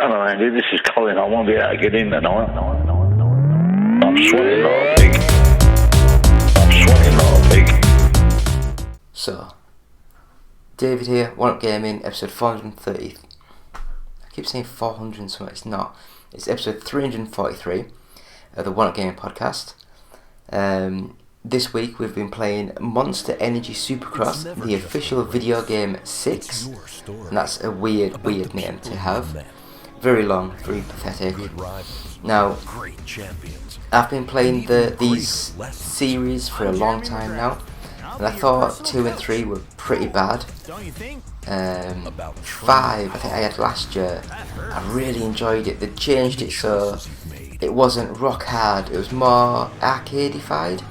Hello, Andy. This is Colin. I won't be able to get in tonight. I'm sweating like a pig. So, David here, One Up Gaming, episode 430. I keep saying 400 and something, it's not. It's episode 343 of the One Up Gaming podcast. This week we've been playing Monster Energy Supercross, the official video game 6. And that's a weird name to have. Very long, very pathetic. Now, I've been playing these series for a long time now, and I thought 2 and 3 were pretty bad. 5, I think I had last year. I really enjoyed it. They changed it so it wasn't rock hard, it was more arcadified.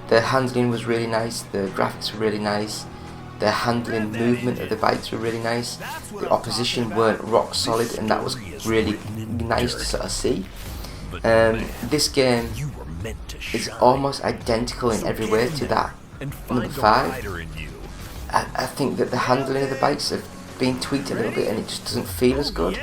The handling was really nice, the graphics were really nice. The handling movement of the bikes were really nice. The opposition weren't rock solid, and that was really nice to sort of see. This game is almost identical in every way to that number 5. I think that the handling of the bikes have been tweaked a little bit, and it just doesn't feel as good.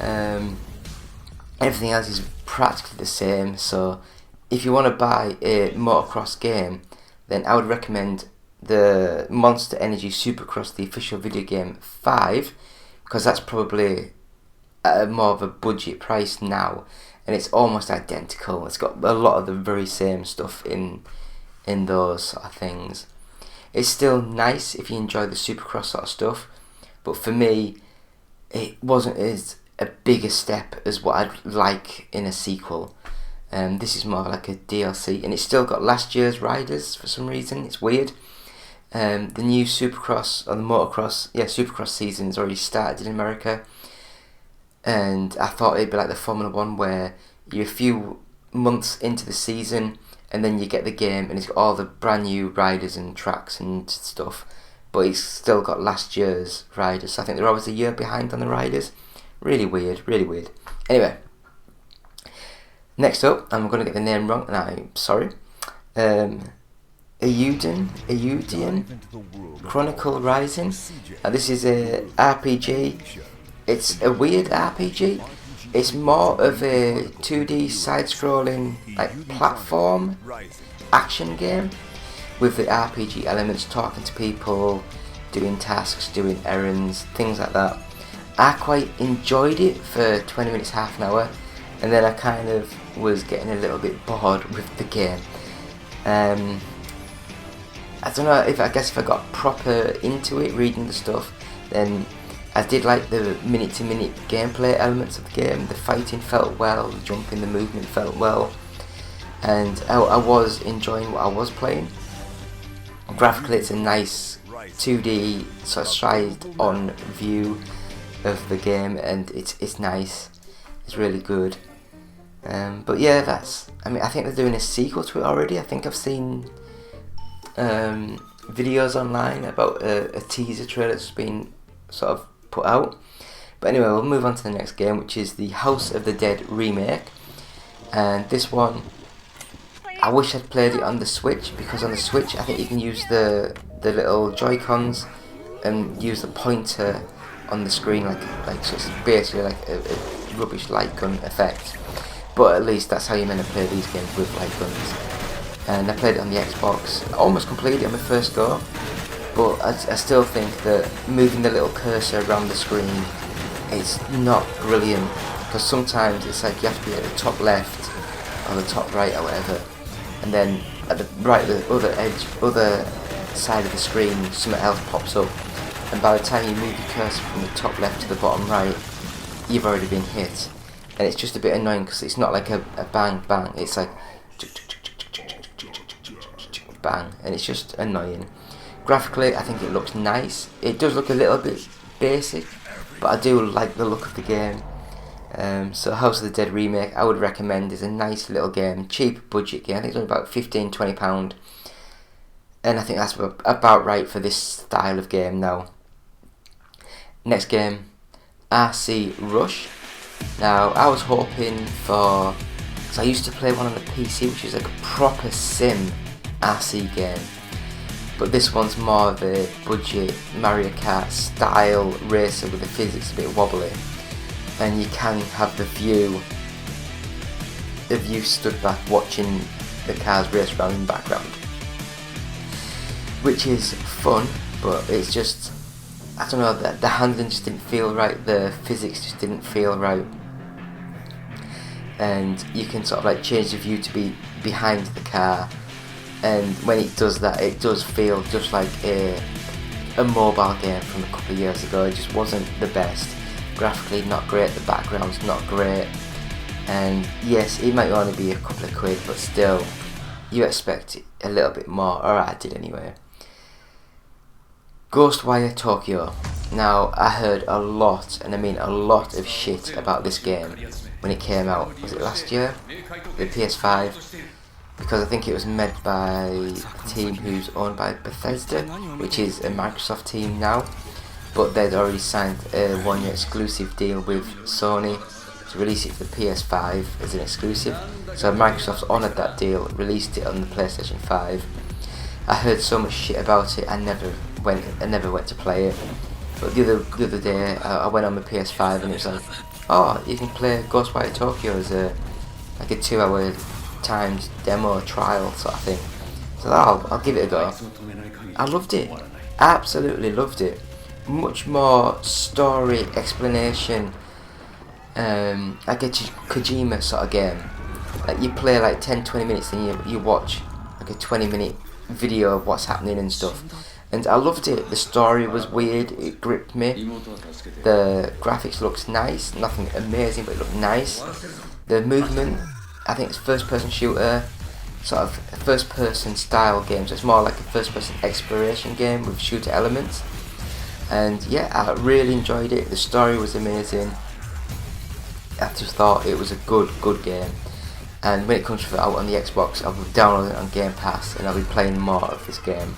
Everything else is practically the same, so if you want to buy a motocross game, then I would recommend the Monster Energy Supercross, the official video game 5, because that's probably at more of a budget price now, and it's almost identical. It's got a lot of the very same stuff in those sort of things. It's still nice if you enjoy the Supercross sort of stuff, but for me, it wasn't as a bigger step as what I'd like in a sequel. This is more of like a DLC, and it's still got last year's riders for some reason. It's weird. The new Supercross, or the motocross, Supercross season has already started in America, and I thought it'd be like the Formula 1 where you're a few months into the season and then you get the game and it's got all the brand new riders and tracks and stuff, but it's still got last year's riders, so I think they're always a year behind on the riders. Really weird. Anyway, next up, I'm going to get the name wrong and I'm sorry. Eudian Chronicle Rising. Now this is a RPG. It's a weird RPG. It's more of a 2D side-scrolling like platform action game with the RPG elements, talking to people, doing tasks, doing errands, things like that. I quite enjoyed it for 20 minutes, half an hour, and then I kind of was getting a little bit bored with the game. I don't know, if I got proper into it, reading the stuff, then I did like the minute-to-minute gameplay elements of the game. The fighting felt well, the jumping, the movement felt well, and I was enjoying what I was playing. Graphically, it's a nice 2D sort of stride-on view of the game, and it's nice. It's really good. But yeah, I think they're doing a sequel to it already. I think I've seen videos online about a teaser trailer that's been sort of put out. But anyway, we'll move on to the next game, which is the House of the Dead remake. And this one, I wish I'd played it on the Switch, because on the Switch I think you can use the little Joy-Cons and use the pointer on the screen so it's basically like a rubbish light gun effect. But at least that's how you're meant to play these games, with light guns. And I played it on the Xbox. I almost completed it on my first go, but I still think that moving the little cursor around the screen is not brilliant, because sometimes it's like you have to be at the top left or the top right or whatever, and then at the other side of the screen something else pops up, and by the time you move your cursor from the top left to the bottom right, you've already been hit. And it's just a bit annoying, because it's not like a bang bang, it's like bang, and it's just annoying. Graphically, I think it looks nice. It does look a little bit basic, but I do like the look of the game. So House of the Dead remake, I would recommend. Is a nice little game, cheap budget game. I think it's only about £15-20, and I think that's about right for this style of game now. Next game, RC Rush. Now, I was hoping for, because I used to play one on the PC, which is like a proper sim RC game, but this one's more of a budget Mario Kart style racer with the physics a bit wobbly. and you can have the view of you stood back watching the cars race around in the background, which is fun, but it's just, I don't know, the handling just didn't feel right, the physics just didn't feel right, and you can sort of like change the view to be behind the car, and when it does that, it does feel just like a mobile game from a couple of years ago. It just wasn't the best. Graphically not great, the background's not great, and yes, it might only be a couple of quid, but still, you expect a little bit more, or I did anyway. Ghostwire Tokyo. Now, I heard a lot, and I mean a lot of shit about this game when it came out. Was it last year? The PS5? Because I think it was made by a team who's owned by Bethesda, which is a Microsoft team now, but they'd already signed a 1-year exclusive deal with Sony to release it for the PS5 as an exclusive. So Microsoft's honoured that deal, released it on the PlayStation 5. I heard so much shit about it, I never went to play it. But the other day, I went on my PS5 and it was like, oh, you can play Ghostwire Tokyo as a 2-hour timed demo trial sort of thing. So I'll give it a go. I loved it, absolutely loved it. Much more story, explanation, like a Kojima sort of game. Like you play like 10-20 minutes and you watch like a 20-minute video of what's happening and stuff. And I loved it. The story was weird, it gripped me. The graphics looks nice, nothing amazing, but it looked nice. The movement, I think it's first-person shooter, sort of a first-person style game, so it's more like a first-person exploration game with shooter elements. And yeah, I really enjoyed it. The story was amazing. I just thought it was a good game. And when it comes out on the Xbox, I'll download it on Game Pass and I'll be playing more of this game.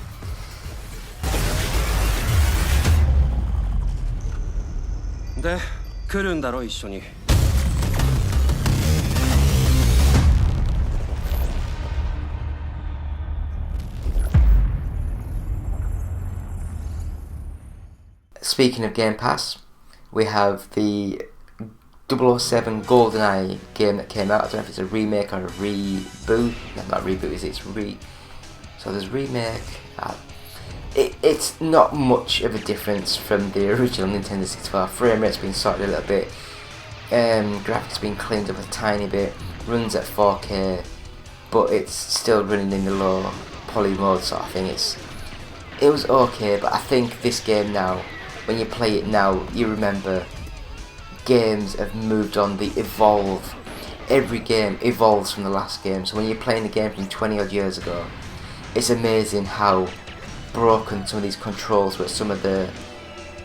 Speaking of Game Pass, we have the 007 GoldenEye game that came out. I don't know if it's a remake or a reboot. No, not reboot, is it? So there's remake. It's not much of a difference from the original Nintendo 64. Frame rate's been sorted a little bit. Graphics been cleaned up a tiny bit. Runs at 4K, but it's still running in the low poly mode sort of thing. It was okay, but I think this game now, when you play it now, you remember games have moved on, they evolve. Every game evolves from the last game, so when you're playing a game from 20 odd years ago, it's amazing how broken some of these controls were, some of the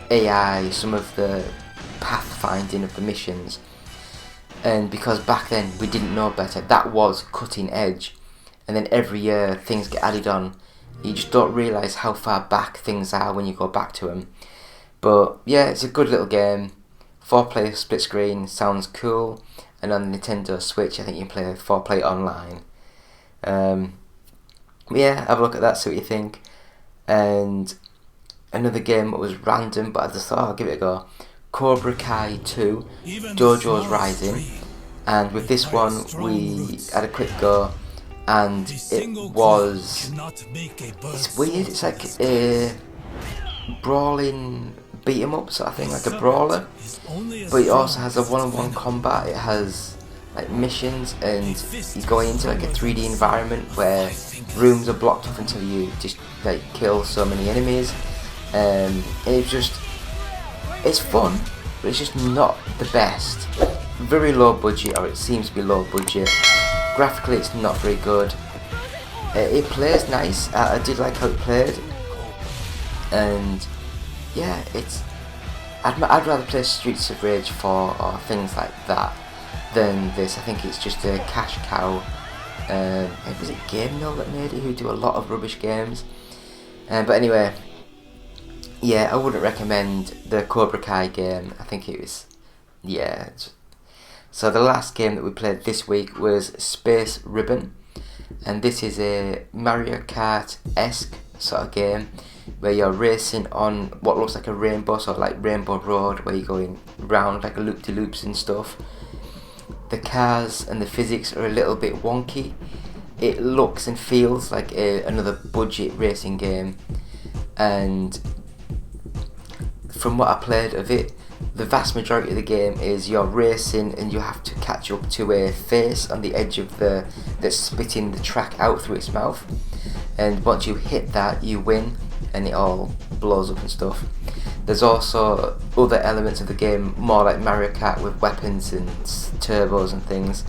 AI, some of the pathfinding of the missions. And because back then we didn't know better, that was cutting edge, and then every year things get added on. You just don't realise how far back things are when you go back to them. But yeah, it's a good little game. 4-player split screen sounds cool, and on the Nintendo Switch I think you can play 4-player online. Yeah, have a look at that, see what you think. And another game that was random, but I just thought I'll give it a go. Cobra Kai 2, Dojo's Rising, and with this one we had a quick go, and it's weird, it's like a brawling beat 'em up sort of thing, like a brawler, but it also has a one-on-one combat. It has like missions, and you're going into like a 3D environment where rooms are blocked off until you just like kill so many enemies, and it's fun, but it's just not the best. Very low budget, or it seems to be low budget. Graphically it's not very good. It plays nice. I did like how it played, and yeah, I'd rather play Streets of Rage 4 or things like that than this. I think it's just a cash cow. Was it Game Mill that made it, who do a lot of rubbish games? But anyway, yeah, I wouldn't recommend the Cobra Kai game. I think it was, yeah. So the last game that we played this week was Space Ribbon, and this is a Mario Kart-esque sort of game. where you're racing on what looks like a rainbow, so like Rainbow Road, where you're going round like a loop-de-loops and stuff. The cars and the physics are a little bit wonky. It looks and feels like another budget racing game, and from what I played of it, the vast majority of the game is you're racing and you have to catch up to a face on the edge of that's spitting the track out through its mouth, and once you hit that you win and it all blows up and stuff. There's also other elements of the game, more like Mario Kart, with weapons and turbos and things.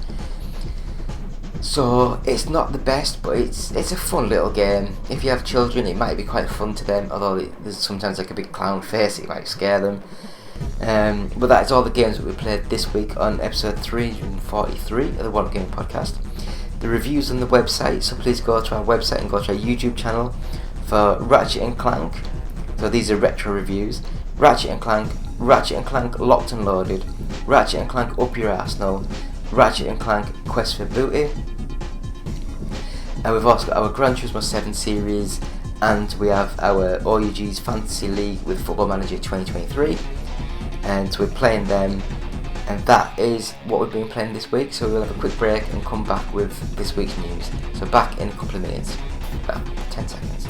So it's not the best, but it's a fun little game. If you have children, it might be quite fun to them, although there's sometimes like a big clown face, it might scare them. But that is all the games that we played this week on episode 343 of the One Game Podcast. The reviews on the website, so please go to our website and go to our YouTube channel for Ratchet and Clank. So these are retro reviews. Ratchet and Clank Locked and Loaded, Ratchet and Clank Up Your Arsenal, Ratchet and Clank Quest for Booty. And we've also got our Gran Turismo 7 series, and we have our OUG's Fantasy League with Football Manager 2023. And so we're playing them, and that is what we've been playing this week. So we'll have a quick break and come back with this week's news. So back in a couple of minutes, about 10 seconds.